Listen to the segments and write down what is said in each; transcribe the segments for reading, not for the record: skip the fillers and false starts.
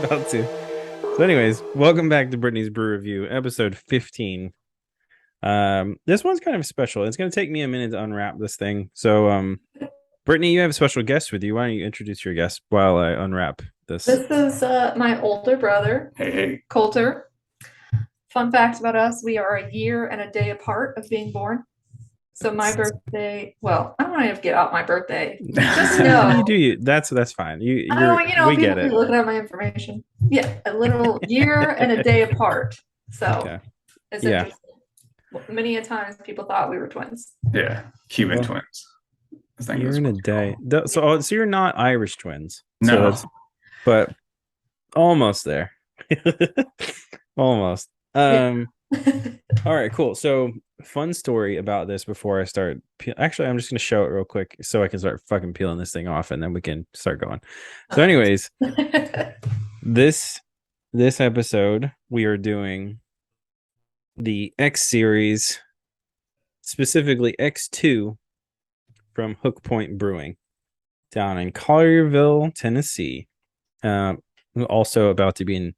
about to. So, anyways, welcome back to Brittany's Brew Review, episode 15. This one's kind of special. It's gonna take me a minute to unwrap this thing. So, Brittany, you have a special guest with you. Why don't you introduce your guest while I unwrap this? This is my older brother, Hey, Coulter. Fun fact about us, we are a year and a day apart of being born. So my birthday, well, I don't want to get out my birthday. Just hey. know. You do you. That's fine. I don't, We people get be it. looking at my information. Yeah, a little year and a day apart. So Okay. it's Yeah. interesting. Many a times people thought we were twins. Yeah, human Well, twins. I think You're that's in a what you day. call So you're not Irish twins. So No. that's but almost there. Almost. All right, cool. So, fun story about this before I start. Actually, I'm just going to show it real quick so I can start fucking peeling this thing off, and then we can start going. So, anyways, this episode we are doing the X series, specifically X2 from Hook Point Brewing down in Collierville, Tennessee. Also about to be in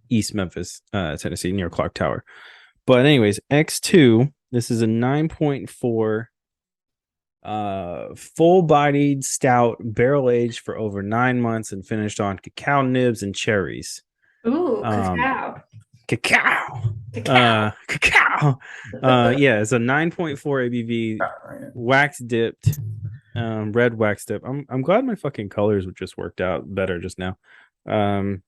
East Memphis, Tennessee, near Clark Tower. But anyways, X2, this is a 9.4 full-bodied stout, barrel-aged for over 9 months and finished on cacao nibs and cherries. Ooh, cacao. Cacao. Cacao. Cacao. Yeah, it's a 9.4 ABV, right. wax dipped, red wax dip. I'm glad my fucking colors just worked out better just now. But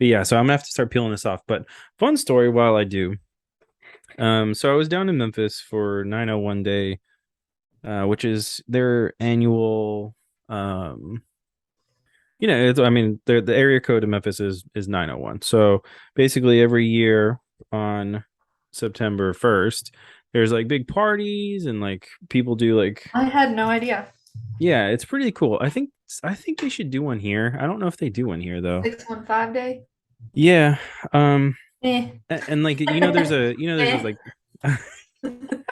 yeah, so I'm gonna have to start peeling this off. But fun story while I do. So I was down in Memphis for 901 Day, which is their annual. The area code of Memphis is 901. So basically, every year on September 1st, there's like big parties and like people do like. I had no idea. Yeah, it's pretty cool. I think they should do one here. I don't know if they do one here though. 615 day. Yeah. Eh. And like there's like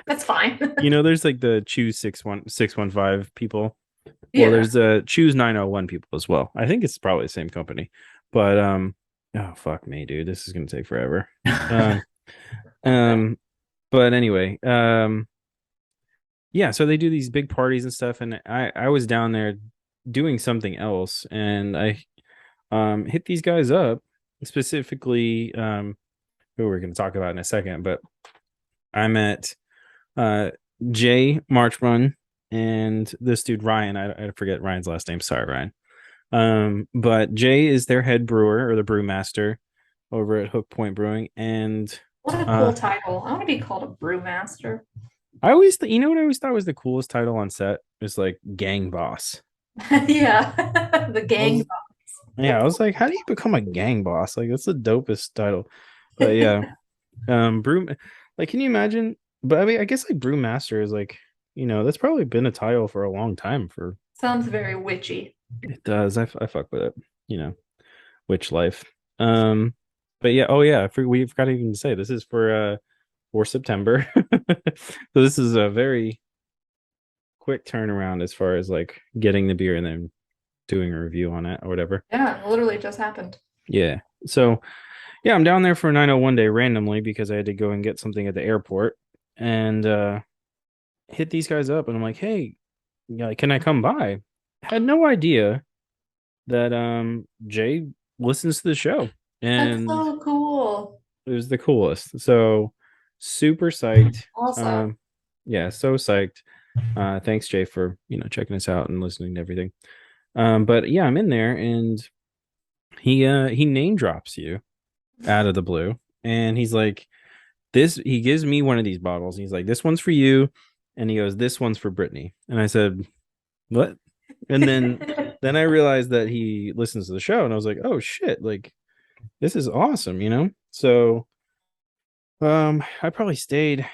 That's fine. there's like the choose 615 people. Yeah. Well, there's choose 901 people as well. I think it's probably the same company. But oh fuck me, dude. This is gonna take forever. Um but anyway, yeah, so they do these big parties and stuff, and I was down there doing something else, and I hit these guys up, specifically who we're going to talk about in a second, but I met Jay Marchman and this dude Ryan. I forget Ryan's last name. Sorry, Ryan. But Jay is their head brewer or the brewmaster over at Hook Point Brewing, and What a cool title. I want to be called a brewmaster. I always, you know what I always thought was the coolest title on set is like gang boss. Yeah, the gang boss. Yeah, I was like, how do you become a gang boss? Like, that's the dopest title. But yeah, brew. Like, can you imagine? But I mean, I guess like brewmaster is like, that's probably been a title for a long time. For Sounds very witchy. it does. I fuck with it. Witch life. But yeah. Oh yeah. We forgot even to say this is for September. So this is a very quick turnaround as far as like getting the beer and then doing a review on it or whatever. Yeah, literally just happened. Yeah. So yeah, I'm down there for 901 Day randomly because I had to go and get something at the airport and hit these guys up and I'm like, hey, yeah, can I come by? Had no idea that Jay listens to the show. And That's so cool. it was the coolest. So super psyched. Awesome. Yeah, so psyched. Thanks, Jay, for checking us out and listening to everything. But yeah, I'm in there and he name drops you out of the blue, and he's like, "This." He gives me one of these bottles. He's like, "This one's for you," and he goes, "This one's for Brittany." And I said, "What?" And then I realized that he listens to the show, and I was like, "Oh shit! Like, this is awesome." So, I probably stayed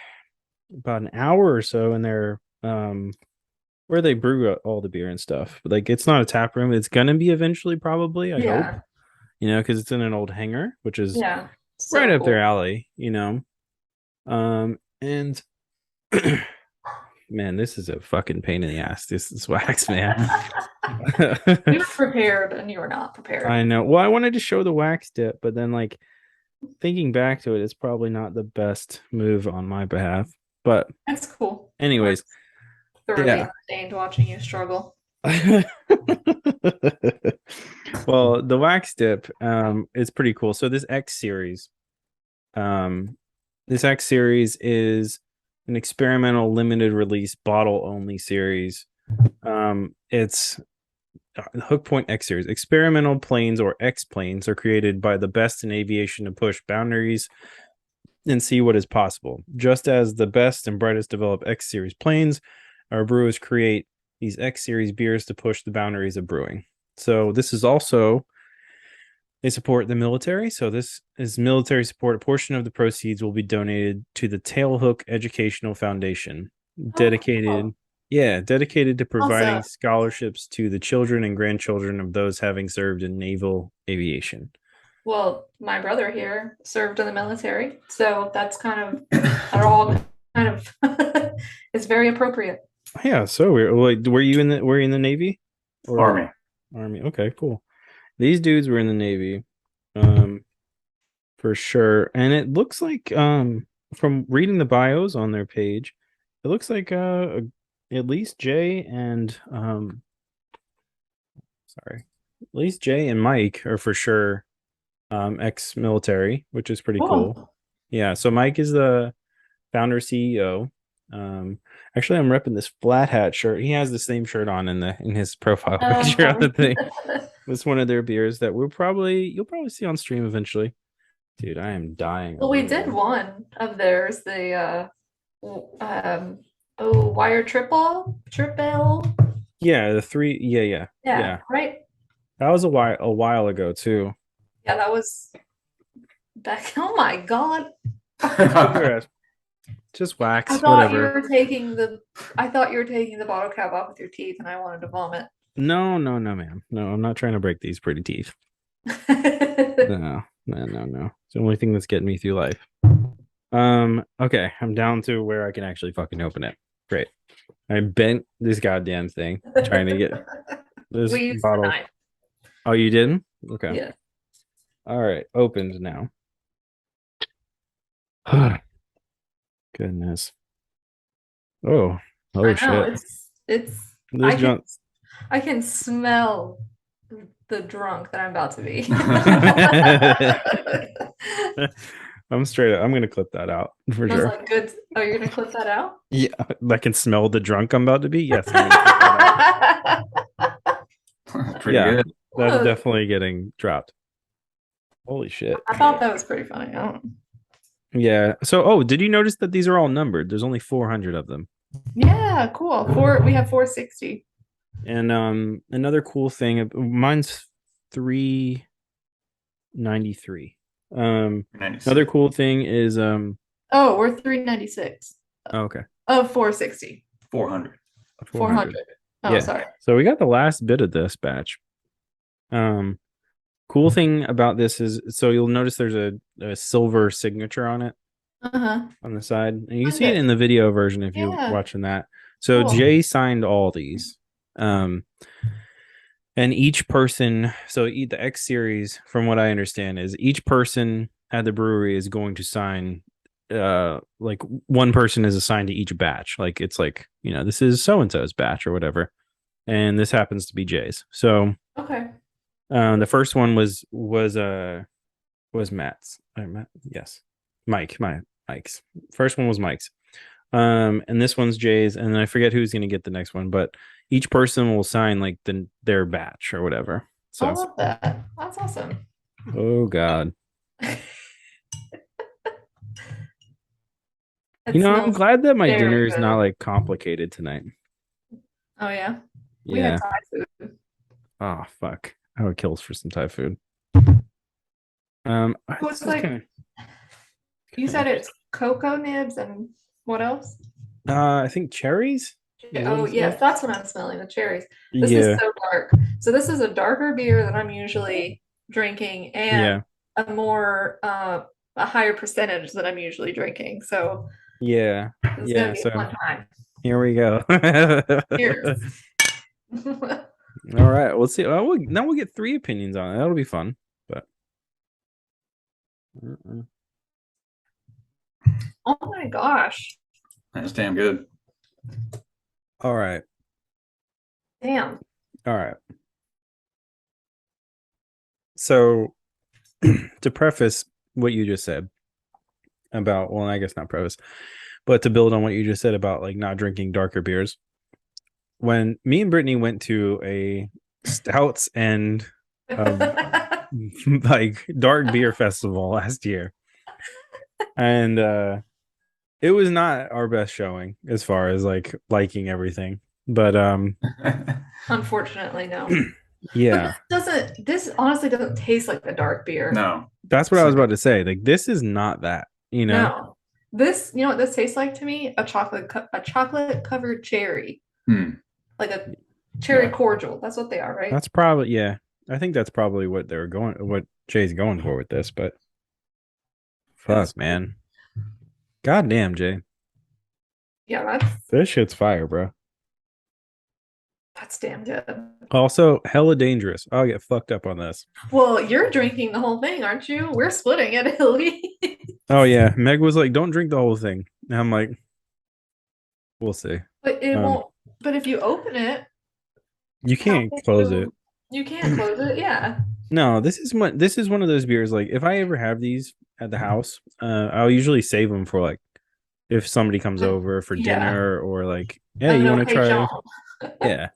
about an hour or so in there, where they brew all the beer and stuff. Like, it's not a tap room. It's gonna be eventually, probably. I hope, Yeah. because it's in an old hangar, which is Yeah. So right up cool. their alley. And man, this is a fucking pain in the ass. This is wax, man. You were prepared and you were not prepared. I know. Well, I wanted to show the wax dip, but then like thinking back to it, it's probably not the best move on my behalf. But That's cool. I anyways, was thoroughly yeah. entertained watching you struggle. Well, the wax dip is pretty cool. So um this X series is an experimental limited release bottle only series. It's Hook Point X series. Experimental planes or X planes are created by the best in aviation to push boundaries and see what is possible. Just as the best and brightest develop X series planes, our brewers create these X series beers to push the boundaries of brewing. So this is also they support the military. So this is military support. A portion of the proceeds will be donated to the Tailhook Educational Foundation, Oh, cool. dedicated, yeah, dedicated to providing Also, scholarships to the children and grandchildren of those having served in naval aviation. well, my brother here served in the military, so that's kind of they're all kind of it's very appropriate. Yeah, so we're like, were you in the Navy or Army. Army? Okay, cool. These dudes were in the Navy, um, for sure. And it looks like, from reading the bios on their page, it looks like at least Jay and sorry, at least Jay and Mike are for sure ex-military, which is pretty cool. Cool. Yeah, so Mike is the founder CEO. Um, Actually, I'm repping this flat hat shirt. He has the same shirt on in his profile picture on the thing. It's one of their beers that you'll probably see on stream eventually. Dude, I am dying Well, over we did here. one of theirs, the um wire triple. Yeah, the three. Yeah, yeah, Yeah, yeah. right. That was a while ago too. Yeah, that was back. Oh my God. Look at that. Just I wax, thought you whatever. were taking the I thought you were taking the bottle cap off with your teeth and I wanted to vomit. No, no, no, ma'am. No, I'm not trying to break these pretty teeth. No, no, no, no. It's the only thing that's getting me through life. Okay, I'm down to where I can actually fucking open it. Great. I bent this goddamn thing trying to get this We used the bottle. knife. Oh, you didn't? Okay. Yeah. All right. Opened now. Goodness. Oh, oh I know. shit. It's This I can junk. I can smell the drunk that I'm about to be. I'm straight up. I'm gonna clip that out for I was sure. like, good. Oh, you're gonna clip that out? Yeah, I can smell the drunk I'm about to be. Yes, I'm gonna clip that out. Pretty Yeah, good. that's Look, definitely getting dropped. Holy shit. I thought that was pretty funny. I don't. Yeah. So, oh, did you notice that these are all numbered? There's only 400 of them. Yeah, cool. We have 460. And another cool thing, mine's 393. Another 96. cool thing is Oh, we're 396 oh, okay, of 460. 400. 400. 400. Oh, Yeah. sorry. So we got the last bit of this batch. Cool thing about this is so you'll notice there's a silver signature on it Uh-huh. on the side. And you can Find see it it. in the video version if you're Yeah, watching that. So cool. Jay signed all these. Um and each person, so the X series, from what I understand, is each person at the brewery is going to sign like one person is assigned to each batch. Like it's like, this is so and so's batch or whatever. And this happens to be Jay's. So Okay. the first one was Matt's. Matt, yes. Mike's. First one was Mike's. And this one's Jay's, and then I forget who's gonna get the next one, but each person will sign like their batch or whatever. I So, love that. That's awesome. oh god, It I'm smells glad that my dinner very is not good. like complicated tonight. Oh yeah. We had Yeah. Thai food. Oh fuck, I would kill for some Thai food. It This was is like you said it's cocoa nibs and what else? I think cherries. Is what Oh it yes, said? that's what I'm smelling, the cherries. This is Yeah, so dark. So this is a darker beer than I'm usually drinking and yeah, a more a higher percentage than I'm usually drinking. So yeah, it's gonna yeah. be a So fun time. Here we go. Cheers. All right, we'll see. Now we'll get three opinions on it. That'll be fun. But Oh my gosh. That's damn good. all right, Damn. all right. So to preface what you just said about, well, I guess not preface, but to build on what you just said about like not drinking darker beers. When me and Brittany went to a stouts and like dark beer festival last year, and it was not our best showing as far as like liking everything, but Unfortunately, no. yeah, This honestly doesn't taste like a dark beer. No. that's what I was about to say. Like, this is not that, you know. No. This, you know what this tastes like to me? A chocolate covered cherry. Like a cherry cordial. That's what they are, right? That's probably, yeah. I think that's probably what Jay's going for with this, but fuck, man. God damn, Jay. Yeah, This shit's fire, bro. that's damn good. Also, hella dangerous. I'll get fucked up on this. Well, you're drinking the whole thing, aren't you? We're splitting it, Hilly. Oh yeah, Meg was like, "Don't drink the whole thing." And I'm like, "We'll see." But it won't. But if you open it, You can't close it. You can't close it. Yeah. No, this is one of those beers. Like, if I ever have these at the house, I'll usually save them for like if somebody comes over for dinner or like, hey, you want to try? Yeah,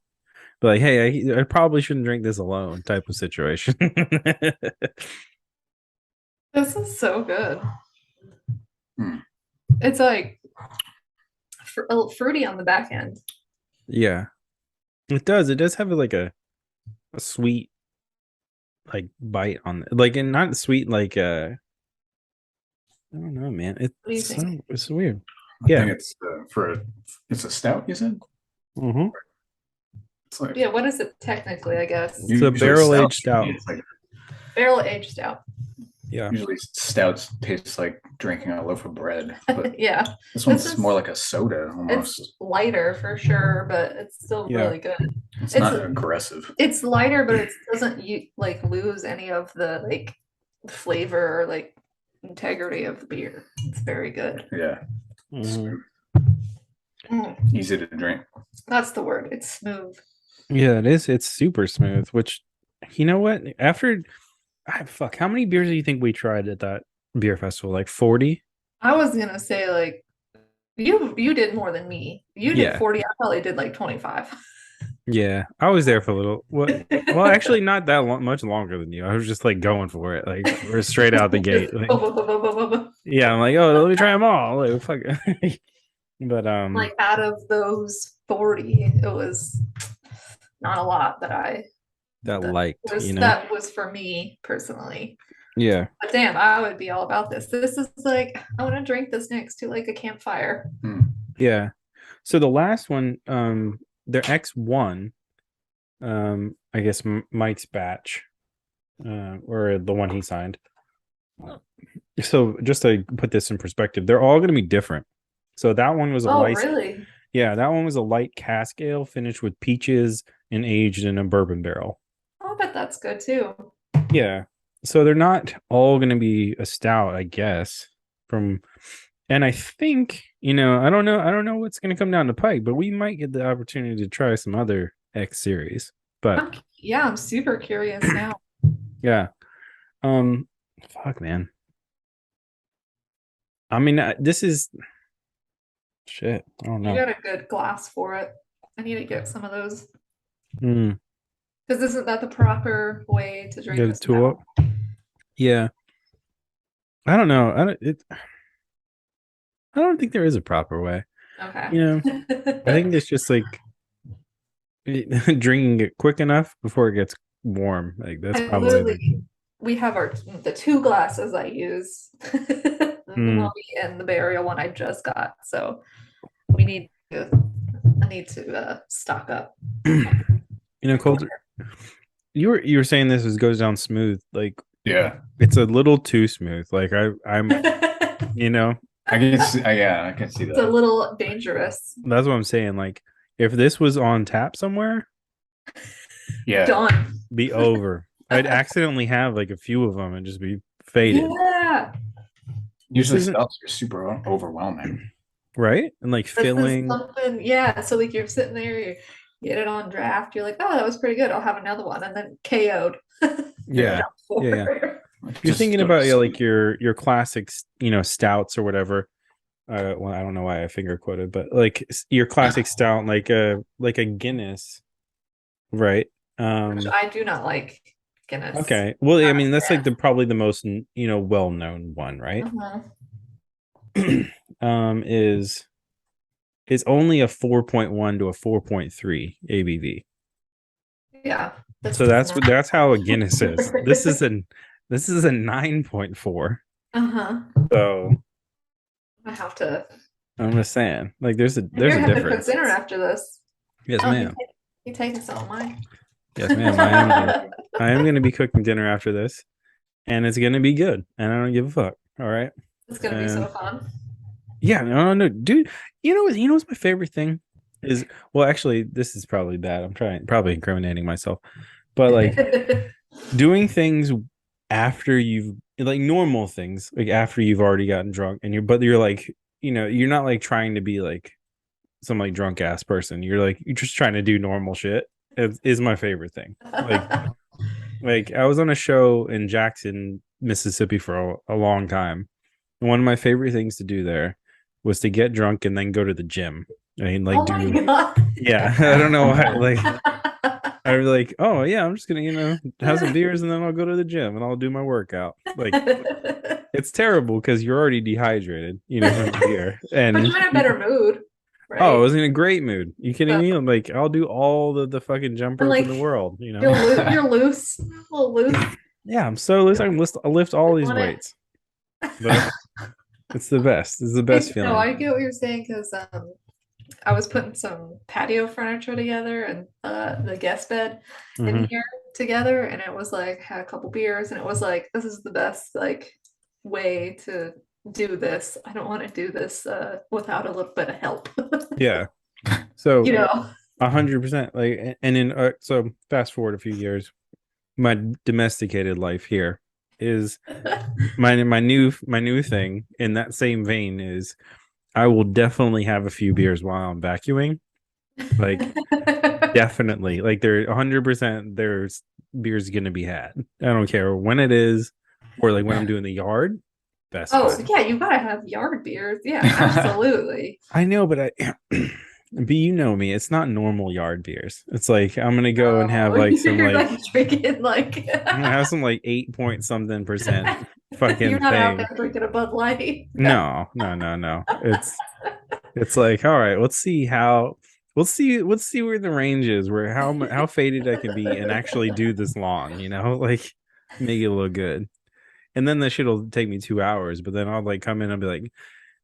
but like, hey, I probably shouldn't drink this alone, type of situation. This is so good. It's like a little fruity on the back end. Yeah, it does. It does have like a sweet like bite on it. Like, and not sweet like I don't know, man. It's weird. I think it's it's a stout, you said? Mm-hmm. It's like, yeah, what is it technically, I guess? It's a barrel-aged stout. Barrel-aged stout. Yeah. Usually stouts taste like drinking a loaf of bread. But yeah. This one's more like a soda almost. It's lighter for sure, but it's still really good. It's not aggressive. It's lighter, but it doesn't like lose any of the like flavor or like integrity of the beer. It's very good. Yeah. Mm-hmm. Easy to drink. That's the word. It's smooth. Yeah, it is. It's super smooth, which, you know what? After, how many beers do you think we tried at that beer festival? Like 40? I was going to say like, you did more than me. You did 40. I probably did like 25. Yeah, I was there for a little. Well, actually, not that much longer than you. I was just like going for it. Like, we're straight out the gate. Like, yeah, I'm like, oh, let me try them all. Like, fuck. But like out of those 40, it was not a lot that liked. That was for me personally. Yeah. But damn, I would be all about this. This is like, I want to drink this next to like a campfire. Yeah. So the last one, their X1, I guess Mike's batch, or the one he signed. So just to put this in perspective, they're all going to be different. So that one was really? Yeah, that one was a light cask ale finished with peaches and aged in a bourbon barrel. I bet that's good too. Yeah. So they're not all going to be a stout, I guess. And I think, I don't know what's going to come down the pike, but we might get the opportunity to try some other X series. But I'm super curious now. Yeah. Fuck, man. I mean, this is shit. I don't know. You got a good glass for it. I need to get some of those. Because isn't that the proper way to drink this now? Yeah. I don't know. I don't think there is a proper way. Okay. I think it's just like drinking it quick enough before it gets warm. Like, that's probably. We have the two glasses I use, the Moby and the burial one I just got. So I need to stock up. Coulter, you were saying this goes down smooth. Like, yeah, it's a little too smooth. Like I'm I can see. Yeah, I can see It's a that. little dangerous. That's what I'm saying. Like, if this was on tap somewhere, Yeah, Done. be over. I'd accidentally have like a few of them and just be faded. Yeah. This usually isn't stouts are super overwhelming. right, and like This is filling. something, yeah. So like you're sitting there, you get it on draft, you're like, oh, that was pretty good. I'll have another one, and then KO'd. Yeah, Jump yeah, yeah. forward. You're Just thinking go to about sleep. like your classics, stouts or whatever. Well, I don't know why I finger quoted, but like your classic stout, like a Guinness, right? Which I do not like Guinness. Okay. Well, I Not mean, a that's like fan. the probably the most well-known one, right? Mhm. Is only a 4.1 to a 4.3 ABV. Yeah, this So is that's how a not. Guinness is. This is a 9.4. Uh-huh. So I have to. I'm just saying, like, there's a You're there's a gonna have to cook difference. dinner after this. Yes, Oh, ma'am. he taking some of mine. Yes, ma'am. I am gonna be cooking dinner after this, and it's gonna be good, and I don't give a fuck. All right. It's gonna be so And fun. yeah, no, dude. What's my favorite thing is? Well, actually, this is probably bad. I'm probably incriminating myself, but like doing things after you've like normal things, like after you've already gotten drunk, and you're like, you're not like trying to be like some like drunk ass person. You're just trying to do normal shit. Is my favorite thing. Like I was on a show in Jackson, Mississippi for a long time. And one of my favorite things to do there was to get drunk and then go to the gym. I mean, like Oh my do God. yeah. I don't know why. Like I was like, oh yeah, I'm just gonna have some beers and then I'll go to the gym and I'll do my workout. Like it's terrible because you're already dehydrated, from the beer. But And you're in a better mood, oh, I right? was in a great mood. You kidding So, me? I'm like, I'll do all the fucking jump and rope in like the world. you're loose, a little loose. Yeah, I'm so loose. I'll lift all these On it. weights. But it's the best. It's the best No, feeling. I get what you're saying because I was putting some patio furniture together and the guest bed in Hmm. here together, and it was like had a couple beers, and it was like this is the best like way to do this. I don't want to do this without a little bit of help. Yeah. So You know. 100%. Like, and in so fast forward a few years, my domesticated life here is my new thing in that same vein is I will definitely have a few beers while I'm vacuuming. Like definitely. Like there 100% there's beers gonna be had. I don't care when it is or like when I'm doing the yard. Best Oh, time. yeah, you gotta have yard beers. Yeah, absolutely. I know, but but you know me, it's not normal yard beers. It's like I'm gonna go and have Oh, like some you're like like drinking like I'm gonna have some like 8 point something percent you're fucking not out there thing. drinking a Bud Light. No, no, no, no. It's like, all right, let's see where the range is, where how faded I can be and actually do this long, like make it look good. And then the shit will take me 2 hours, but then I'll like come in and be like,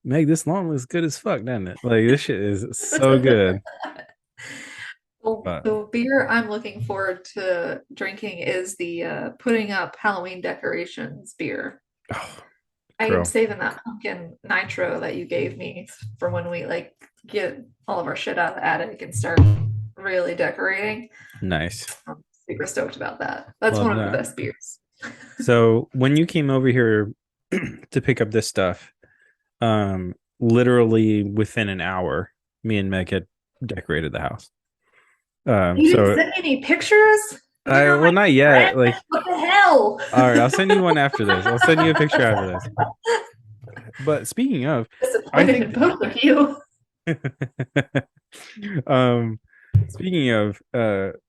Meg, this long looks good as fuck, doesn't it? Like this shit is so good. Well, But the beer I'm looking forward to drinking is the putting up Halloween decorations beer. oh, I am girl, saving that pumpkin nitro that you gave me for when we like get all of our shit out of the attic and start really decorating. nice. I'm super stoked about that. That's Love one of the that. best beers. So when you came over here to pick up this stuff, literally within an hour, me and Meg had decorated the house. You didn't So send me any pictures? You're I not my well not yet. friend? Like, What the hell? all right, I'll send you one after this. I'll send you a picture after this. But speaking of, I Disappointed in think both of you. um speaking of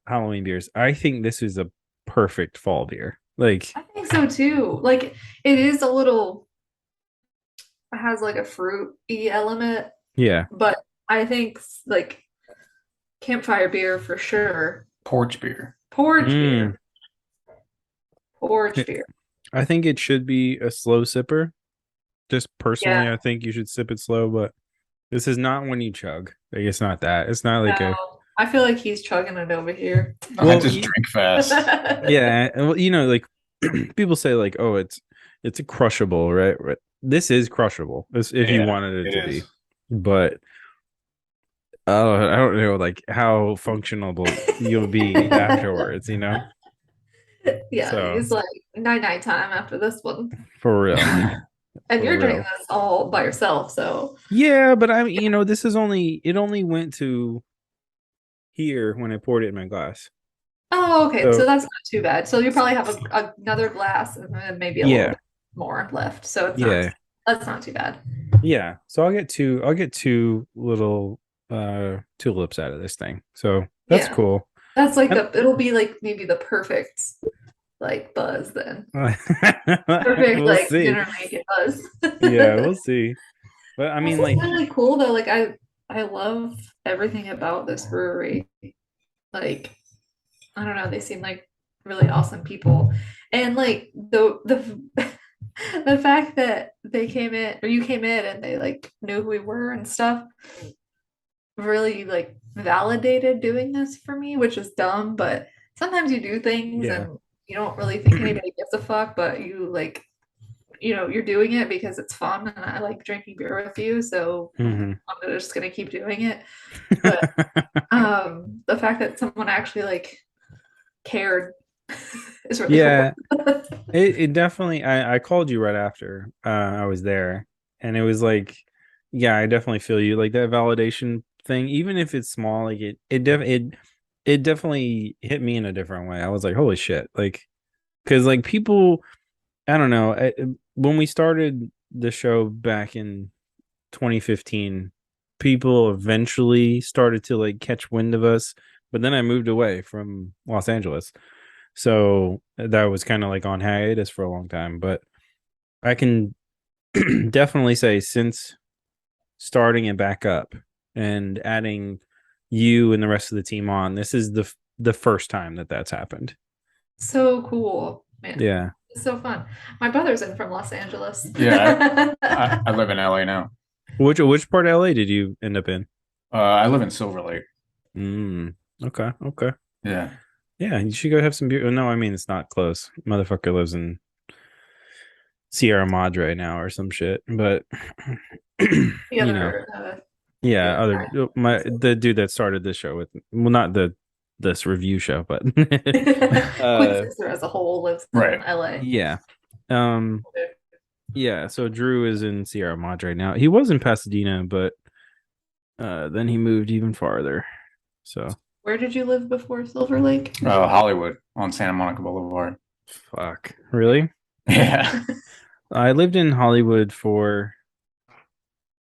Halloween beers, I think this is a perfect fall beer. Like, I think so too. Like it is a little, it has like a fruity element, yeah. but I think like campfire beer for sure. Porch beer. Porch Mm. beer. Porch beer. I think it should be a slow sipper. Just personally, Yeah. I think you should sip it slow, but this is not when you chug. Like it's not that. It's not like No, a I feel like he's chugging it over here. I well, just drink fast. yeah, and, well, like people say like, oh, it's a crushable, right? this is crushable. If you Yeah, wanted it to it be, is. but I don't know like how functional you'll be afterwards. Yeah, So it's like night time after this one. for real, And for you're doing real. this all by yourself, so Yeah, but I mean, this is it only went to here when I poured it in my glass. oh, okay. So So that's not too bad. So you probably have another glass and then maybe a little yeah, bit more left. So it's not yeah, that's not too bad. yeah. So I'll get two little tulips out of this thing. So that's Yeah. cool. That's like And it'll be like maybe the perfect like buzz then. Perfect we'll like see. dinner making buzz. Yeah, we'll see. But I This mean, is like, really cool though. Like I love everything about this brewery. Like I don't know, they seem like really awesome people. And like the the fact that they came in or you came in and they like knew who we were and stuff really like validated doing this for me, which is dumb, but sometimes you do things yeah. and you don't really think anybody gives a fuck, but you like you're doing it because it's fun and I like drinking beer with you, so Hmm. I'm just gonna keep doing it. But the fact that someone actually like cared is really cool. Yeah, it definitely I called you right after I was there, and it was like, yeah, I definitely feel you like that validation thing, even if it's small, like it definitely hit me in a different way. I was like, holy shit, like because like people, I don't know, when we started the show back in 2015, people eventually started to like catch wind of us, but then I moved away from Los Angeles. So that was kind of like on hiatus for a long time. But I can definitely say since starting it back up and adding you and the rest of the team on, this is the first time that that's happened. So cool, man. Yeah. It's so fun. My brother's in from Los Angeles. Yeah, I live in LA now. Which part of LA did you end up in? I live in Silver Lake. Mm, okay, okay. Yeah. Yeah, you should go have some beer. No, I mean it's not close. Motherfucker lives in Sierra Madre now or some shit. But The you know, other the yeah, other other the dude that started this show with, well, not this review show, but Quinn uh sister as a whole lives in Right. LA. yeah. Um yeah, so Drew is in Sierra Madre now. He was in Pasadena, but then he moved even farther. So Where did you live before Silver Lake? Hollywood on Santa Monica Boulevard. fuck. Really? Yeah. I lived in Hollywood for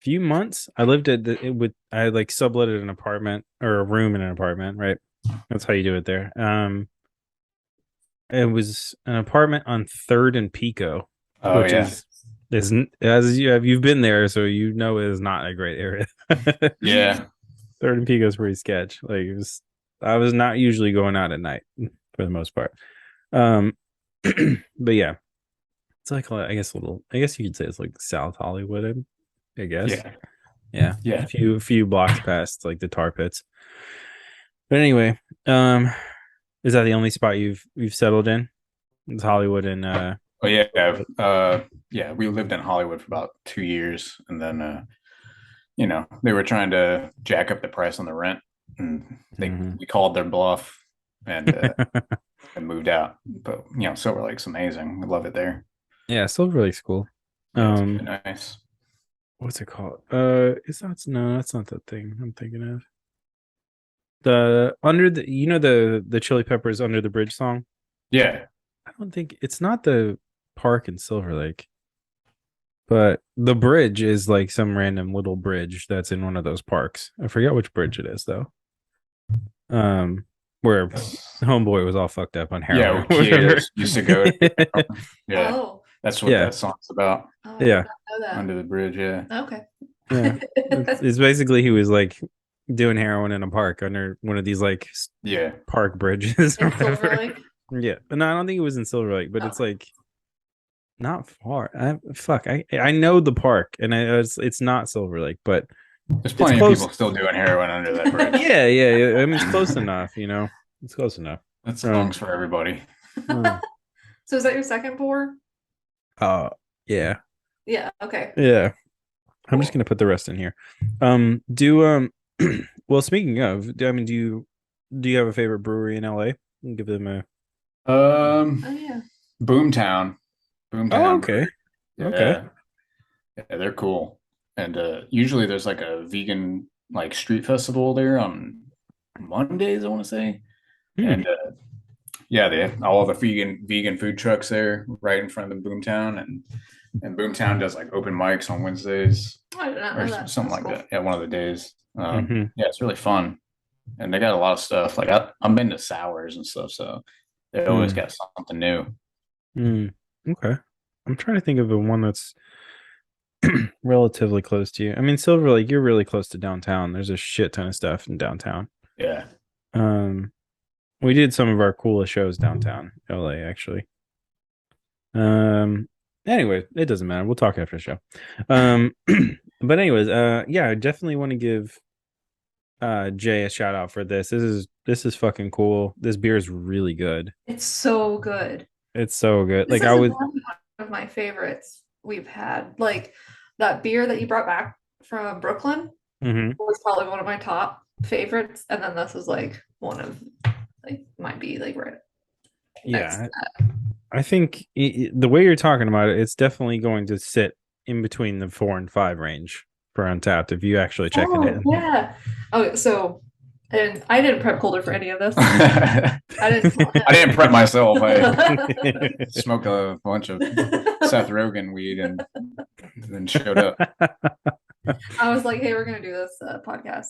few months. I lived at the it would I like subletted an apartment or a room in an apartment, right? That's how you do it there. It was an apartment on Third and Pico, Oh which yeah. is as you've been there, so you know it is not a great area. Yeah. Third and Pico is pretty sketch. Like I was not usually going out at night for the most part. Um, but yeah, it's like I guess a little. I guess you could say it's like South Hollywood. I guess. Yeah. Yeah, Yeah. few blocks past like the tar pits. But anyway, um, is that the only spot you've settled in? It's Hollywood and Oh yeah. Yeah. We lived in Hollywood for about 2 years, and then they were trying to jack up the price on the rent, and Mhm. we called their bluff and moved out. But Silver Lake's amazing. I love it there. Yeah, Silver Lake's cool. Yeah, it's really nice. What's it called? It's not no, that's not the thing I'm thinking of. The under the the Chili Peppers Under the Bridge song. Yeah. I don't think it's not the park in Silver Lake, but the bridge is like some random little bridge that's in one of those parks. I forget which bridge it is though. Where Homeboy was all fucked up on Yeah, heroin we or whatever. kids used to go. Yeah, Oh, that's what Yeah, that song's about. oh, I did yeah, not know that. Under the bridge. Yeah. Okay. yeah. It's basically he was like doing heroin in a park under one of these like Yeah. park bridges or In Silver whatever. Lake? Yeah, no, I don't think it was in Silver Lake, but it's Oh. like not far. I know the park, and it's not Silver Lake, but There's it's plenty of close. people still doing heroin under that bridge. Yeah. I mean, it's close enough. It's close enough. That song's for everybody. Uh, So is that your second pour? uh, yeah. Yeah, okay. Yeah. I'm just Cool. gonna put the rest in here. Do well, speaking of, do you have a favorite brewery in LA? Give them a Um, Oh yeah. Boomtown, Oh, Boomtown okay. Brewery. Okay. Yeah, they're cool. And usually there's like a vegan like street festival there on Mondays, I want to say. Hmm. And yeah, they have all the vegan food trucks there right in front of the Boomtown, and Boomtown does like open mics on Wednesdays Oh, I did not or know that. something That's like cool. that. Yeah, one of the days. Mm-hmm. Yeah, it's really fun, and they got a lot of stuff. Like I'm into sours and stuff, so they always Mm. got something new. Mm. Okay. I'm trying to think of the one that's relatively close to you. I mean, Silver Lake, you're really close to downtown. There's a shit ton of stuff in downtown. Yeah. Um, we did some of our coolest shows downtown LA, actually. Um, anyway, it doesn't matter. We'll talk after the show. Um, but anyways, yeah, I definitely want to give Jay a shout out for this. This is fucking cool. This beer is really good. It's so good. It's so good. This Like is I one would of my favorites we've had. Like that beer that you brought back from Brooklyn Mhm. was probably one of my top favorites, and then this is like one of like might be like right next. Yeah, I think the way you're talking about it, it's definitely going to sit in between the 4 and 5 range for Untapped if you actually check it Oh in. yeah. Oh, so and I didn't prep Colder for any of this. I I didn't tell didn't prep myself. I him. smoked a bunch of Seth Rogen weed and then showed up. I was like, "Hey, we're gonna do this podcast.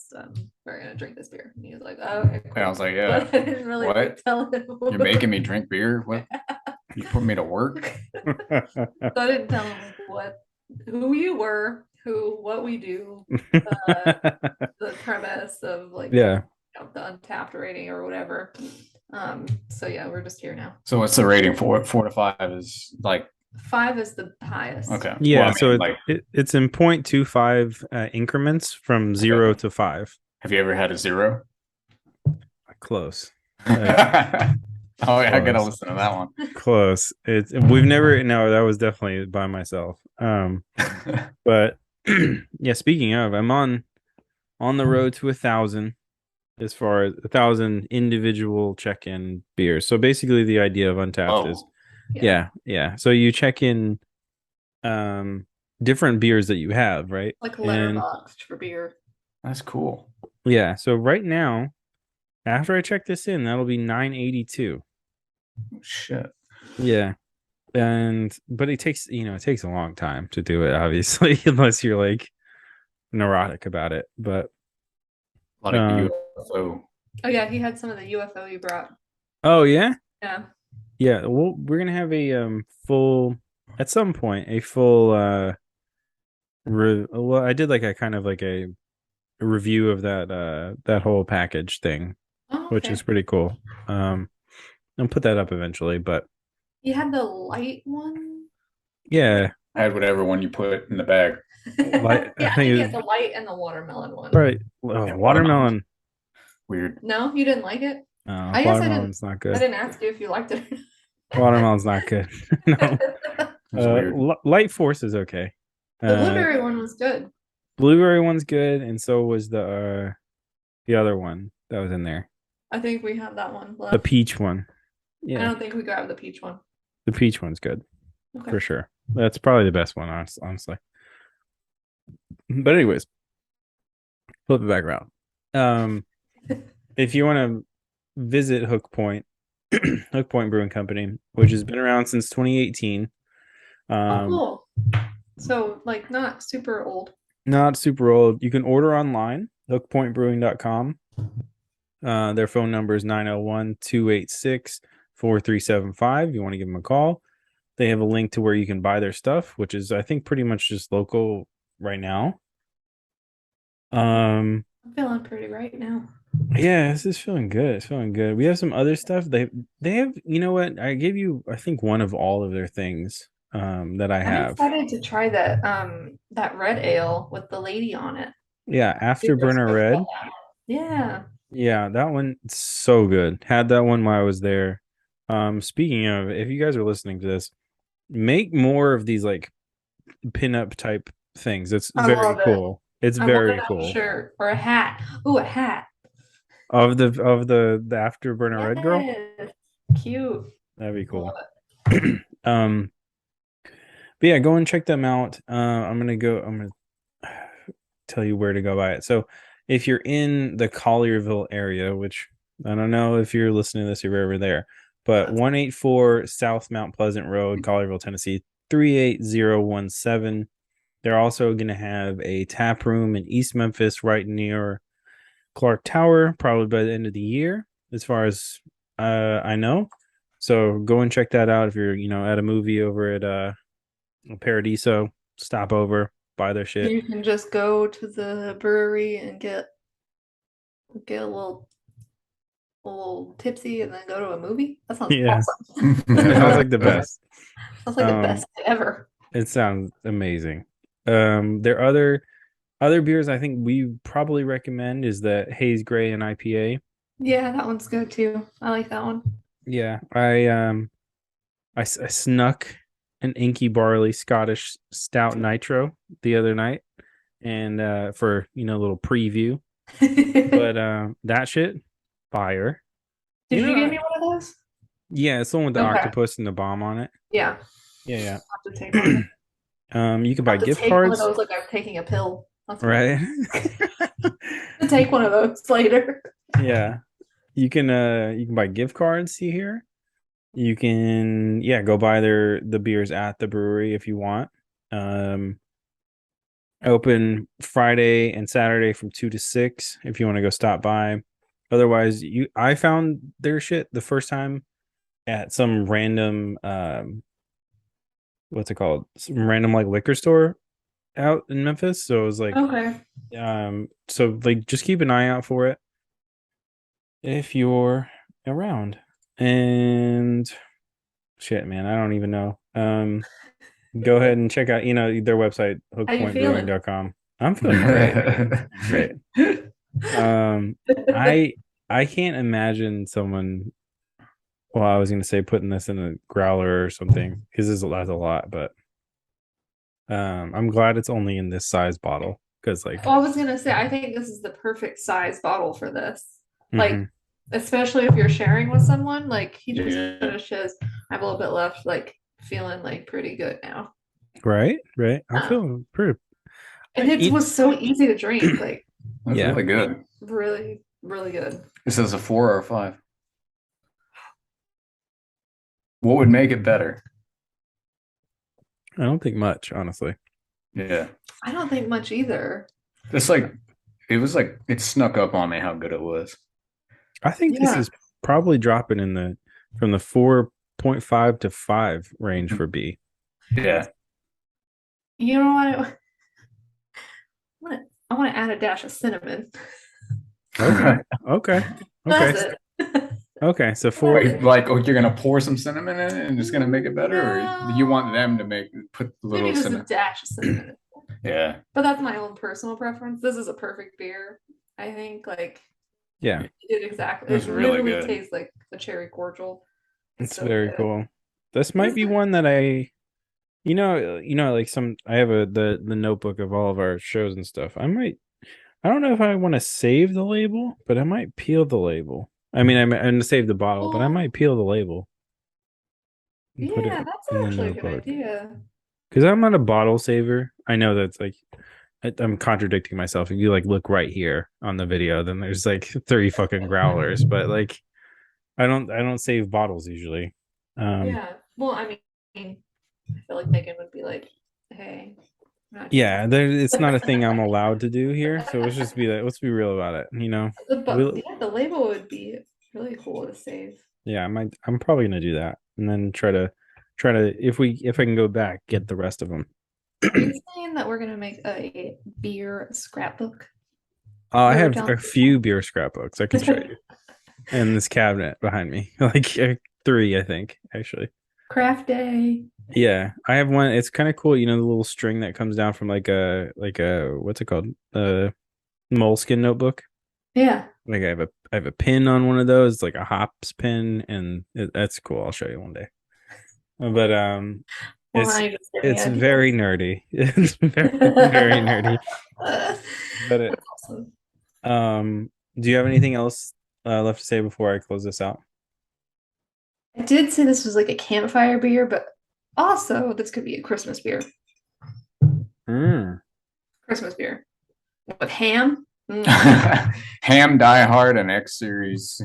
We're gonna drink this beer." And he was like, "Oh, okay, And cool." I was like, But yeah, I didn't really what? like, tell him. You're making me drink beer? What? You put me to work? So I didn't tell him who you were, what we do, the premise of like Yeah. the Untapped rating or whatever. So yeah, we're just here now. So what's the rating for it? 4 to 5 is like 5 is the highest. okay. Yeah, Well, I so mean, like, it's in 0.25 increments from 0 to 5. have you ever had a zero? Close. Oh yeah, I gotta Close. listen to that one. Close. We've never no, that was definitely by myself. But yeah, speaking of, I'm on the road to 1,000 as far as 1,000 individual check-in beers. So basically the idea of Untapped is Oh, yeah. So you check in different beers that you have, right? Like a And letterbox for beer. that's cool. yeah, so right now, after I check this in, that'll be 982. Shit. Yeah. But it takes a long time to do it, obviously, unless you're like neurotic about it. But A lot of um UFO. Oh yeah, he had some of the UFO you brought. oh yeah? Yeah. Yeah, well, we're gonna have a full at some point a full well, I did like a kind of like a review of that whole package thing, Oh, which okay. is pretty cool. I'll put that up eventually, but You had the light one? yeah, I had whatever one you put in the bag. I Yeah, I think think you it had the light and the watermelon one. right. Yeah, Watermelon. Weird. No, you didn't like it? No, I guess watermelon's not I good. didn't ask you if you liked it. Watermelon's not good. No. That's weird. Light Force is okay. The blueberry one was good. Blueberry one's good, and so was the other one that was in there. I think we have that one The left. peach one. I Yeah, don't think we grabbed the peach one. the peach one's good Okay. for sure. That's probably the best one, honestly. But anyways, flip it back around. If you want to visit Hook Point, Hook Point Brewing Company, which has been around since 2018. Oh, cool. So like not super old. Not super old. You can order online, hookpointbrewing.com. Their phone number is 901-286-4375. You want to give them a call. They have a link to where you can buy their stuff, which is I think pretty much just local right now. I'm feeling pretty right now. Yeah, this is feeling good. It's feeling good. We have some other stuff. They have, you know what? I gave you I think one of all of their things that I I'm have. excited to try that red ale with the lady on it. Yeah, Afterburner Red. Yeah. Yeah, that one so good. Had that one while I was there. Speaking of, if you guys are listening to this, make more of these like pinup type things. It's I very love it. cool. It's I want to very have a cool. shirt or a hat. Ooh, a hat. Of the Afterburner Red Girl. Yes. Cute. That'd be Love cool. um, but yeah, go and check them out. I'm gonna tell you where to go buy it. So if you're in the Collierville area, which I don't know if you're listening to this, if you're ever there, but 184 South Mount Pleasant Road, Collierville, Tennessee, 38017. They're also going to have a tap room in East Memphis, right near Clark Tower, probably by the end of the year, as far as I know. So go and check that out if you're, at a movie over at Paradiso. Stop over, buy their shit. You can just go to the brewery and get a little tipsy and then go to a movie. That sounds Yeah. awesome. It sounds like the best. Sounds like the best ever. It sounds amazing. There are other beers I think we probably recommend is the Haze Gray and IPA. Yeah, that one's good too. I like that one. Yeah, I snuck an Inky Barley Scottish Stout Nitro the other night, and for a little preview. But that shit, fire. Did you give me one of those? Yeah, it's the one with the Okay. octopus and the bomb on it. Yeah. Yeah, yeah. I'll have to take one. You can buy gift take cards. one of those like I'm taking a pill. That's Right. to take one of those later. Yeah. You can buy gift cards here. You can go buy the beers at the brewery if you want. Open Friday and Saturday from 2 to 6 if you want to go stop by. Otherwise, I found their shit the first time at some random what's it called? Some random like liquor store out in Memphis. So it was like Okay. so like just keep an eye out for it if you're around. And shit, man, I don't even know. Go ahead and check out, their website, hookpointbrewing.com. I'm feeling great. I can't imagine someone, well, I was gonna say putting this in a growler or something because that's a lot, but I'm glad it's only in this size bottle because Well, I was gonna say I think this is the perfect size bottle for this. Like, especially if you're sharing with someone, like he just finishes. I have a little bit left, like feeling like pretty good now. Right. I feel pretty. And it was so easy to drink. Like, that's really good. Really, really good. This is a 4 or a 5. What would make it better? I don't think much, honestly. Yeah. I don't think much either. It snuck up on me how good it was. I think this is probably dropping from the 4.5 to 5 range for B. Yeah. You know what? I want to add a dash of cinnamon. Okay. That's it. Okay, so 4. Wait, you're gonna pour some cinnamon in it and just gonna make it better, or you want them to put a little Maybe just cinnamon? a dash of cinnamon. Yeah. But that's my own personal preference. This is a perfect beer. I think Yeah. it did exactly. It's It really literally good. tastes like a cherry cordial. It's so very good. cool. This might be one that I like I have the notebook of all of our shows and stuff. I don't know if I want to save the label, but I might peel the label. I mean, I'm going to save the bottle, but I might peel the label. Yeah, that's actually a good idea. Because I'm not a bottle saver. I know that's like I'm contradicting myself. If you look right here on the video, then there's 3 fucking growlers, but I don't save bottles usually. Yeah. Well, I mean, I feel like Megan would be like, "Hey." Yeah, it's not a thing I'm allowed to do here. So let's be real about it. The label would be really cool to save. Yeah, I'm probably gonna do that, and then try to if I can go back, get the rest of them. Are you saying that we're gonna make a beer scrapbook? I have a few beer scrapbooks I can show you in this cabinet behind me, 3, I think, actually. Craft day. Yeah, I have one. It's kind of cool, the little string that comes down from a what's it called? Moleskin notebook. Yeah. I have a pin on one of those, like a hops pin, and that's cool. I'll show you one day. But It's Why just give me it's ideas? very nerdy. It's very nerdy. But it, That's awesome. do you have anything else left to say before I close this out? I did say this was like a campfire beer, but also this could be a Christmas beer. Mm. Christmas beer with ham. Ham Die Hard and X Series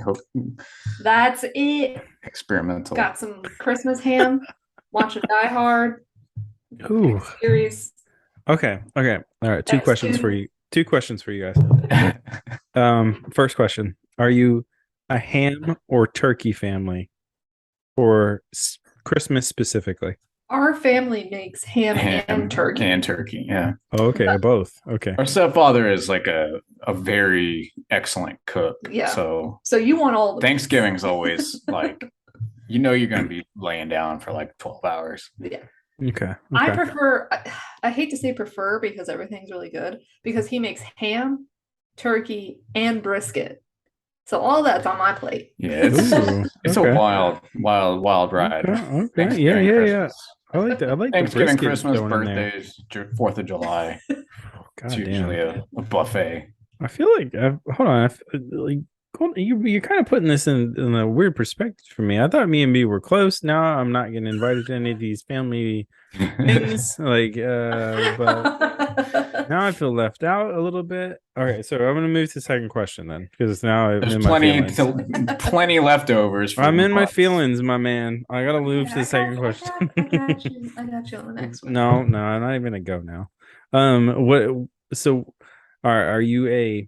That's it. experimental. Got some Christmas ham. Watching Die Hard. Ooh. X series. Okay. All right. Two X2. questions for you. Two questions for you guys. First question: are you a ham or turkey family for Christmas specifically? Our family makes ham and turkey. And turkey, yeah. Oh, okay, both. Okay. Our stepfather is like a very excellent cook. Yeah. So you want all the Thanksgiving's always like, you're going to be laying down for like 12 hours. Yeah. Okay. I prefer, I hate to say prefer because everything's really good, because he makes ham, turkey, and brisket. So all that's on my plate. Yeah, it's a wild ride. Okay. Yeah. I like that. I like Thanksgiving, the Christmas, birthdays, 4th of July. It's usually a buffet. I feel like hold on. You're kind of putting this in a weird perspective for me. I thought me and me were close. Now I'm not getting invited to any of these family things. But now I feel left out a little bit. All right, so I'm gonna move to the second question then, because now there's plenty leftovers. I'm in my feelings, my man. I gotta move to the second question. I got you on the next one. No, I'm not even gonna go now. What? So, are you a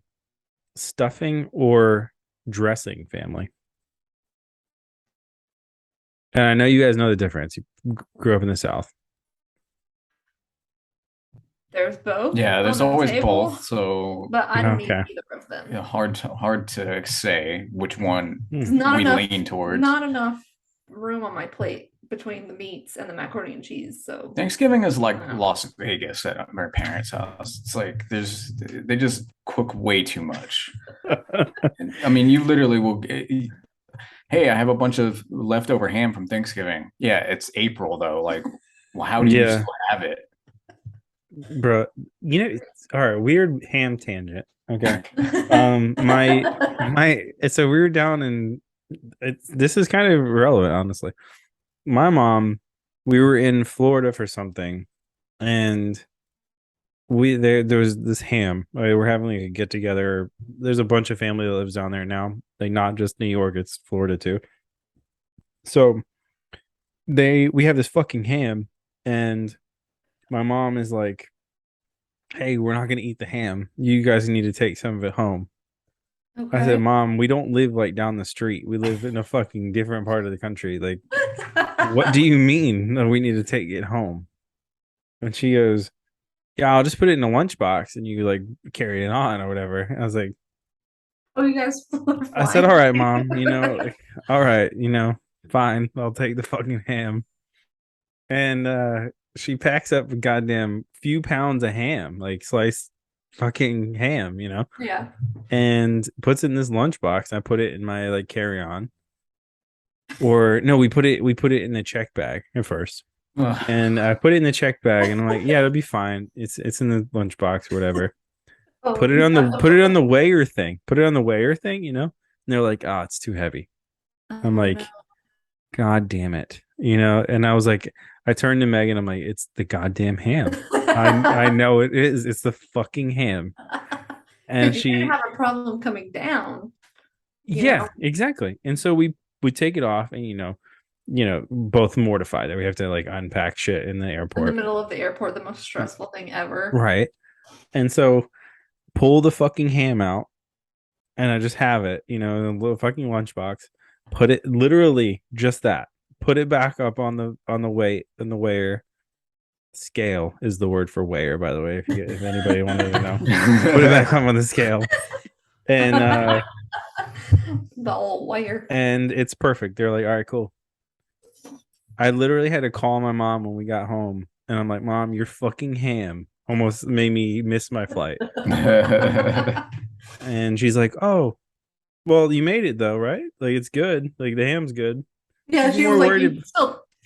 stuffing or dressing family? And I know you guys know the difference. You grew up in the South. There's both. Yeah, there's always both. So, but I don't need either of them. Yeah, hard to say which one we lean towards. Not enough room on my plate between the meats and the macaroni and cheese. So Thanksgiving is like Las Vegas at my parents' house. It's like they just cook way too much. I mean, you literally will. Hey, I have a bunch of leftover ham from Thanksgiving. Yeah, it's April though. Like, well, how do you still have it? Bro, all right, weird ham tangent. Okay. It's a weird down, and this is kind of irrelevant, honestly. My mom, we were in Florida for something, and there was this ham. We're having like a get together. There's a bunch of family that lives down there now. Like, not just New York, it's Florida too. So we have this fucking ham, and my mom is like, hey, we're not going to eat the ham. You guys need to take some of it home. Okay. I said, Mom, we don't live like down the street. We live in a fucking different part of the country. Like, what do you mean? No, we need to take it home. And she goes, yeah, I'll just put it in a lunchbox and you like carry it on or whatever. And I was like, oh, you guys. I said, all right, Mom, all right, fine. I'll take the fucking ham. And she packs up a goddamn few pounds of ham, like sliced fucking ham, Yeah. And puts it in this lunchbox. I put it in my like carry-on. Or no, we put it in the check bag at first. And I put it in the check bag and I'm like, yeah, it'll be fine. It's in the lunchbox or whatever. Put it on the weigher thing. Put it on the weigher thing, And they're like, oh, it's too heavy. I'm like, no. God damn it. And I was like, I turned to Megan. I'm like, it's the goddamn ham. I know it is. It's the fucking ham. And she have a problem coming down. Yeah, exactly. And so we take it off, and both mortified that we have to like unpack shit in the airport. In the middle of the airport, the most stressful thing ever. Right. And so pull the fucking ham out, and I just have it, in a little fucking lunchbox. Put it literally just that. Put it back up on the weight and the weigher. Scale is the word for weigher, by the way, if anybody wanted to know. Put it back up on the scale. And the old weigher. And it's perfect. They're like, all right, cool. I literally had to call my mom when we got home, and I'm like, Mom, your fucking ham almost made me miss my flight. And she's like, oh, well, you made it though, right? Like, it's good. Like, the ham's good. Yeah, she was like,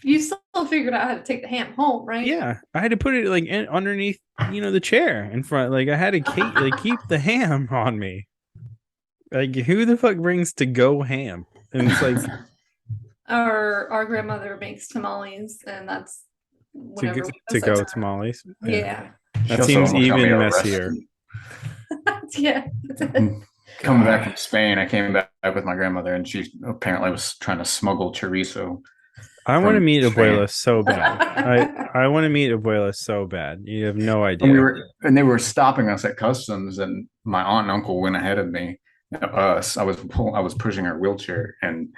you still figured out how to take the ham home, right? Yeah, I had to put it like underneath, the chair in front. Like I had to keep the ham on me. Like who the fuck brings to go ham? And it's like Our grandmother makes tamales, and that's to whenever go, we to visit go her. tamales. Yeah, Yeah. She that also seems almost got me even messier. arrested. Yeah. Coming back from Spain, I came back with my grandmother, and she apparently was trying to smuggle chorizo I want to from meet Spain. Abuela so bad. I want to meet Abuela so bad. You have no And idea. they were stopping us at customs, and my aunt and uncle went ahead of me. Us, I was pushing her wheelchair, and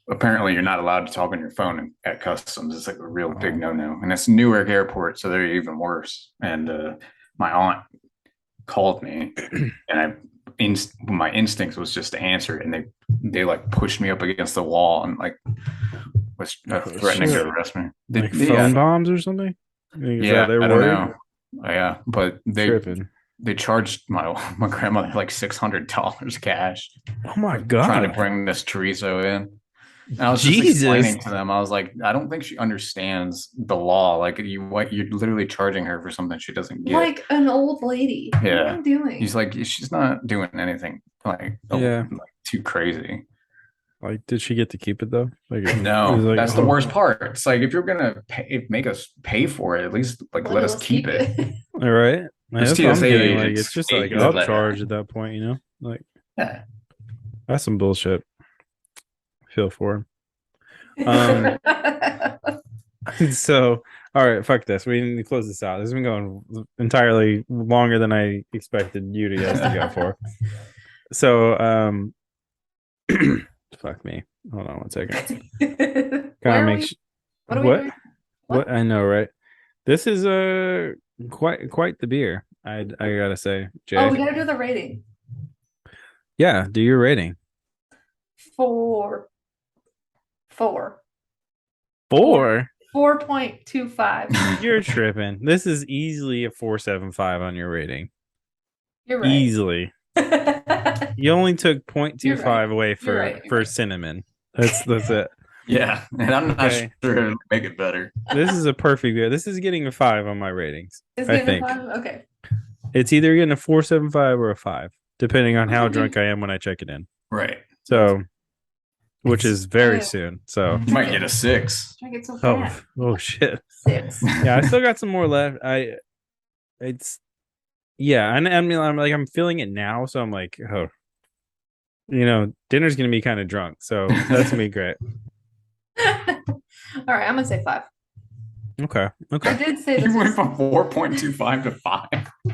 apparently you're not allowed to talk on your phone at customs. It's like a real big no-no, and it's Newark Airport, so they're even worse. And my aunt called me, and my instinct was just to answer, and they like pushed me up against the wall and like was threatening to arrest me. Like phone bombs or something? Is that their I don't word? know. Yeah, but they charged my grandmother like $600 cash. Oh my Trying to god! bring this chorizo in. And I was just Jesus! explaining to them. I was like, I don't think she understands the law. Like you're literally charging her for something she doesn't get. Like an old lady. Yeah. What are you doing? He's like, she's not doing anything like too crazy. Like, did she get to keep it though? Like, No, like, that's the worst part. It's like if you're gonna make us pay for it, at least like let us keep it. All right. Those That's what I'm TSA getting. Like, agents it's just hate like upcharge at that point, Like, Yeah. that's some bullshit. Feel for him. So, all right, fuck this. We need to close this out. This has been going entirely longer than I expected you guys to go for. So, fuck me. Hold on one second. What I know, right? This is quite the beer. I gotta say, Jay. Oh, we gotta do the rating. Yeah, do your rating. 4. 4.25. You're tripping. This is easily a 4.75 on your rating. You're right. Easily. You only took 0.25 away for cinnamon. That's it. Yeah, and I'm not sure to make it better. This is a perfect beer. This is getting a 5 on my ratings. I think. A 5? Okay. It's either getting a 4.75 or a 5, depending on how drunk I am when I check it in. Right. So, which is very soon. So you might get a 6. I get so fast. Oh shit. 6. Yeah, I still got some more left. And I'm feeling it now, so I'm like, oh, dinner's gonna be kind of drunk, so that's gonna be great. All right, I'm gonna say 5. Okay. I did say you went from 4.25 to 5.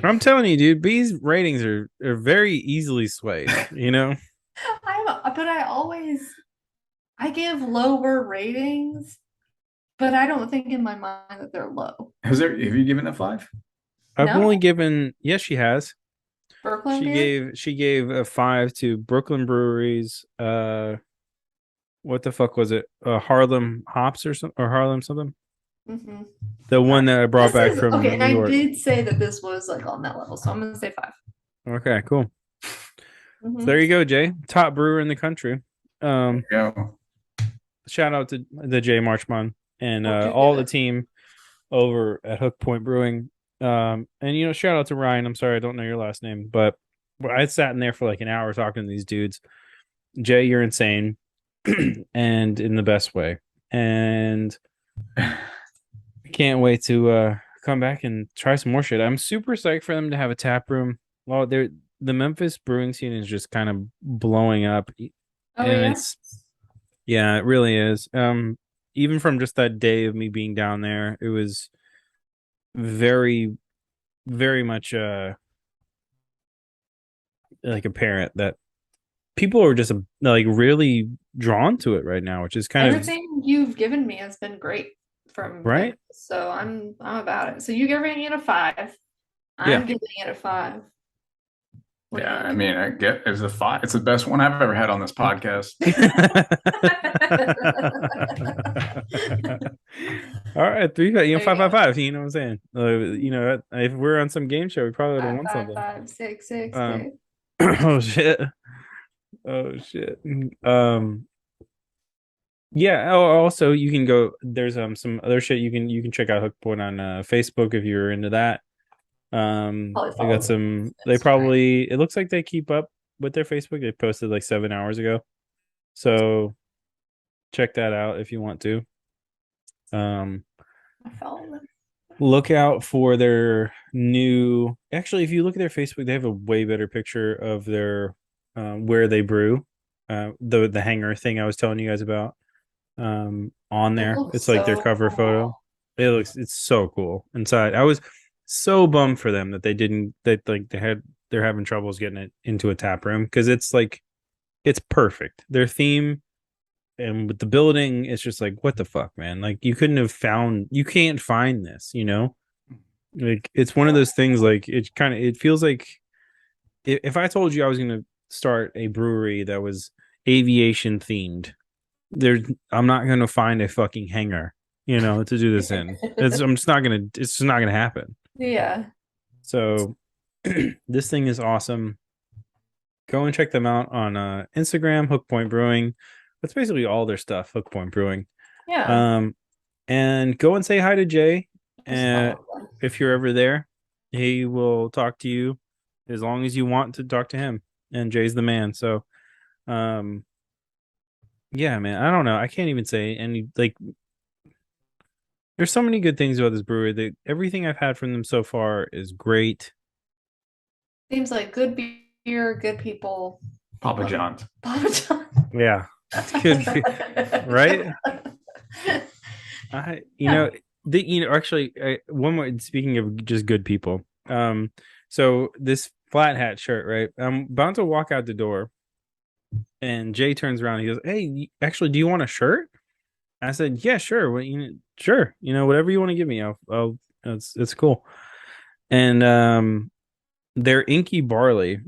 I'm telling you, dude, B's ratings are very easily swayed. But I give lower ratings, but I don't think in my mind that they're low. Have you given a 5? I've only given. Yes, she has. Brooklyn. She gave a 5 to Brooklyn Breweries. What the fuck was it? Harlem Hops or something, or Harlem something. Mm-hmm. The one that I brought back from New York. I did say that this was like on that level, so I'm gonna say 5. Okay, cool. Mm-hmm. So there you go, Jay. Top brewer in the country. Shout out to the Jay Marchman and all the team over at Hook Point Brewing. And shout out to Ryan. I'm sorry I don't know your last name, but I sat in there for like an hour talking to these dudes. Jay, you're insane. And in the best way. And I can't wait to come back and try some more shit. I'm super psyched for them to have a tap room. Well, the Memphis brewing scene is just kind of blowing up. And it really is. Even from just that day of me being down there, it was very, very much like apparent that people are just like really drawn to it right now, which is kind of everything you've given me has been great from right. Memphis, so I'm about it. So you're giving it a 5. I'm giving it a 5. Yeah, I mean, I get it's a 5. It's the best one I've ever had on this podcast. All right, 3, 5, 5, 5. You know what I'm saying? If we're on some game show, we probably would have won something. 5, 6, 6. Oh shit! Yeah. Oh, also you can go. There's some other shit you can check out Hook Point on Facebook if you're into that. Probably They follow got them some. on They Instagram. probably. It looks like they keep up with their Facebook. They posted like 7 hours ago, so check that out if you want to. Um, I follow them. look out for their new. Actually, if you look at their Facebook, they have a way better picture of their where they brew. The hanger thing I was telling you guys about on It there. looks It's like their so cover photo. cool. It's so cool inside. I was so bummed for them that they didn't that like they're having troubles getting it into a tap room because it's like it's perfect. Their theme and with the building, it's just like what the fuck, man. Like you can't find this, you know? Like it's one of those things like it feels like if I told you I was gonna start a brewery that was aviation themed, there I'm not gonna find a fucking hangar, to do this in. It's just not gonna happen. Yeah. So this thing is awesome. Go and check them out on Instagram, Hook Point Brewing. That's basically all their stuff, Hook Point Brewing. Yeah. Um, and go and say hi to Jay. Just And follow them. if you're ever there, he will talk to you as long as you want to talk to him. And Jay's the man. So, um, yeah, man. I don't know. I can't even say any like. There's so many good things about this brewery. Everything I've had from them so far is great. Seems like good beer, good people. Papa John's. Papa John. Yeah, it's good, right? I, you Yeah. know, actually, one more. Speaking of just good people, so this flat hat shirt, right? I'm about to walk out the door, and Jay turns around. And he goes, "Hey, actually, do you want a shirt?" I said, "Yeah, sure. What sure. Whatever you want to give me, I'll. It's cool." And their inky barley,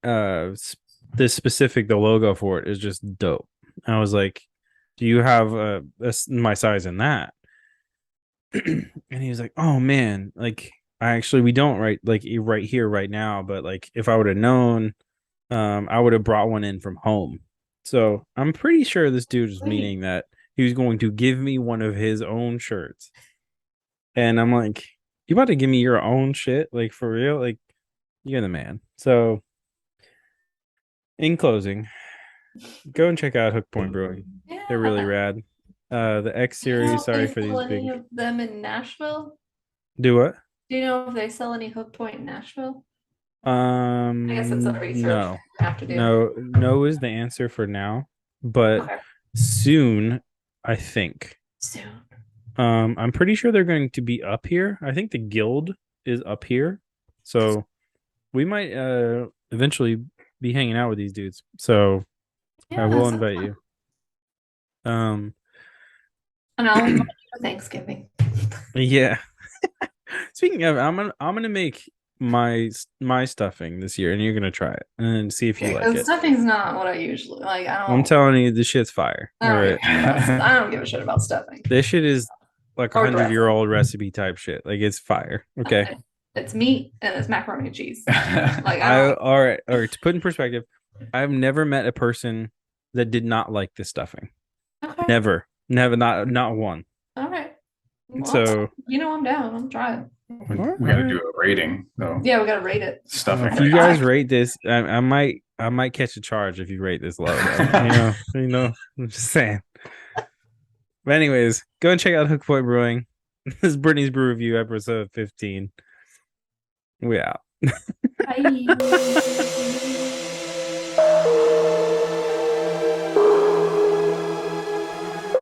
the logo for it is just dope. I was like, "Do you have my size in that?" And he was like, "Oh man, like we don't right here right now, but like if I would have known, I would have brought one in from home." So I'm pretty sure this dude is Sweet. meaning that he was going to give me one of his own shirts. And I'm like, "You about to give me your own shit? Like for real? Like you're the man." So in closing, go and check out Hook Point Brewing. They're really Yeah. rad. The X Do you know series, if they sorry for sell these any big of them in Nashville? do what? Do you know if they sell any Hook Point in Nashville? I guess it's a research No. I have to do. No is the answer for now, but Okay. soon, I think. Soon. I'm pretty sure they're going to be up here. I think the guild is up here. So we might eventually be hanging out with these dudes. So I Yeah, that will sounds invite fun. you. Um And I'll invite you for Thanksgiving. yeah. Speaking of, I'm gonna make my stuffing this year and you're gonna try it and see if you like Because it. stuffing's not what I usually like. I'm telling you, this shit's fire. All right. I don't give a shit about stuffing This shit is like a or 100-year dressing. old recipe type shit. Like it's fire. Okay. It's meat and it's macaroni and cheese. Like I I don't. all right. To put in perspective, I've never met a person that did not like this stuffing. Okay. Never, not one. All right. Well, So I'm down. I'm trying. We, all we got to right. do a rating though. Yeah, we gotta rate it. Stuffing. If you guys rate this, I might catch a charge if you rate this low. Though. I'm just saying. But anyways, go and check out Hook Point Brewing. This is Brittany's Brew Review, episode 15. We out. Bye.